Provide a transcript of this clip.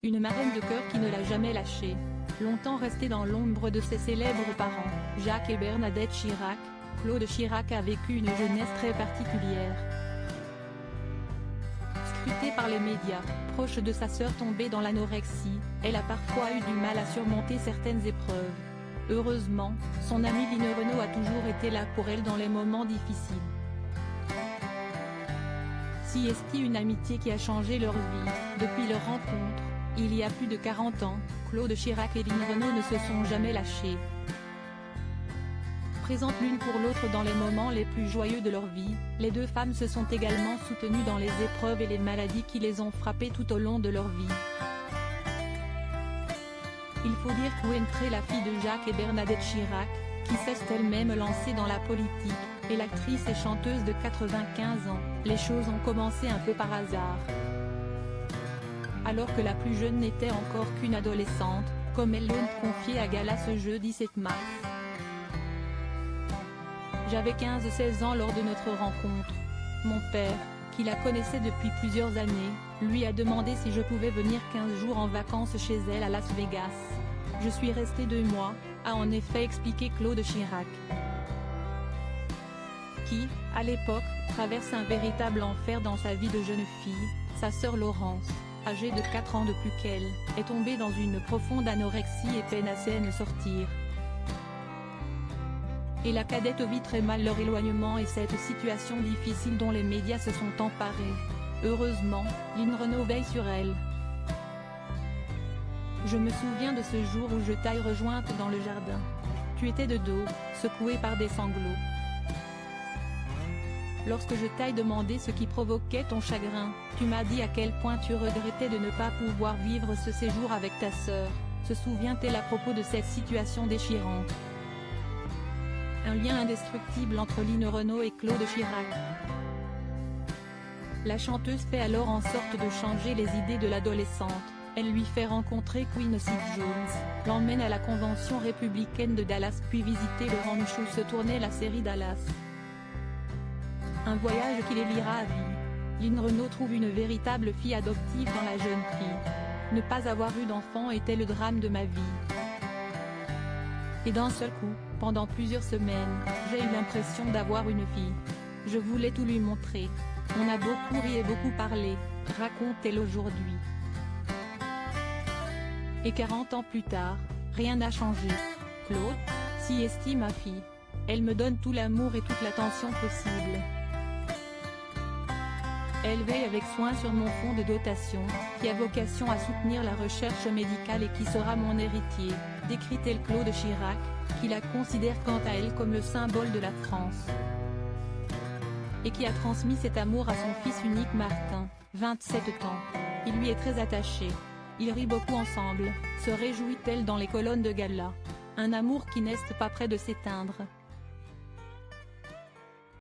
Une marraine de cœur qui ne l'a jamais lâché. Longtemps restée dans l'ombre de ses célèbres parents, Jacques et Bernadette Chirac, Claude Chirac a vécu une jeunesse très particulière. Scrutée par les médias, proche de sa sœur tombée dans l'anorexie, elle a parfois eu du mal à surmonter certaines épreuves. Heureusement, son amie Line Renaud a toujours été là pour elle dans les moments difficiles. Si est une amitié qui a changé leur vie, depuis leur rencontre, il y a plus de 40 ans, Claude Chirac et Line Renaud ne se sont jamais lâchés. Présentes l'une pour l'autre dans les moments les plus joyeux de leur vie, les deux femmes se sont également soutenues dans les épreuves et les maladies qui les ont frappées tout au long de leur vie. Il faut dire qu'Ouentré, la fille de Jacques et Bernadette Chirac, qui s'est elle-même lancée dans la politique, et l'actrice et chanteuse de 95 ans, les choses ont commencé un peu par hasard. Alors que la plus jeune n'était encore qu'une adolescente, comme elle l'a confié à Gala ce jeudi 7 mars. J'avais 15-16 ans lors de notre rencontre. Mon père, qui la connaissait depuis plusieurs années, lui a demandé si je pouvais venir 15 jours en vacances chez elle à Las Vegas. Je suis resté 2 mois, a en effet expliqué Claude Chirac. Qui, à l'époque, traverse un véritable enfer dans sa vie de jeune fille. Sa sœur Laurence, âgée de 4 ans de plus qu'elle, est tombée dans une profonde anorexie et peine à s'en sortir. Et la cadette vit très mal leur éloignement et cette situation difficile dont les médias se sont emparés. Heureusement, Line Renaud veille sur elle. Je me souviens de ce jour où je t'ai rejointe dans le jardin. Tu étais de dos, secouée par des sanglots. Lorsque je t'ai demandé ce qui provoquait ton chagrin, tu m'as dit à quel point tu regrettais de ne pas pouvoir vivre ce séjour avec ta sœur. Se souvient-elle à propos de cette situation déchirante? Un lien indestructible entre Line Renaud et Claude Chirac. La chanteuse fait alors en sorte de changer les idées de l'adolescente. Elle lui fait rencontrer Quincy Jones, l'emmène à la convention républicaine de Dallas puis visiter le ranch où se tournait la série Dallas. Un voyage qui les liera à vie. Line Renaud trouve une véritable fille adoptive dans la jeune fille. Ne pas avoir eu d'enfant était le drame de ma vie. Et d'un seul coup, pendant plusieurs semaines, j'ai eu l'impression d'avoir une fille. Je voulais tout lui montrer. On a beaucoup ri et beaucoup parlé, raconte-t-elle aujourd'hui. Et 40 ans plus tard, rien n'a changé. Claude, si est ma fille. Elle me donne tout l'amour et toute l'attention possible. Elle veille avec soin sur mon fonds de dotation, qui a vocation à soutenir la recherche médicale et qui sera mon héritier, décrit-elle Claude Chirac, qui la considère quant à elle comme le symbole de la France. Et qui a transmis cet amour à son fils unique Martin, 27 ans. Il lui est très attaché. Ils rient beaucoup ensemble, se réjouit-elle dans les colonnes de Gala. Un amour qui n'est pas près de s'éteindre.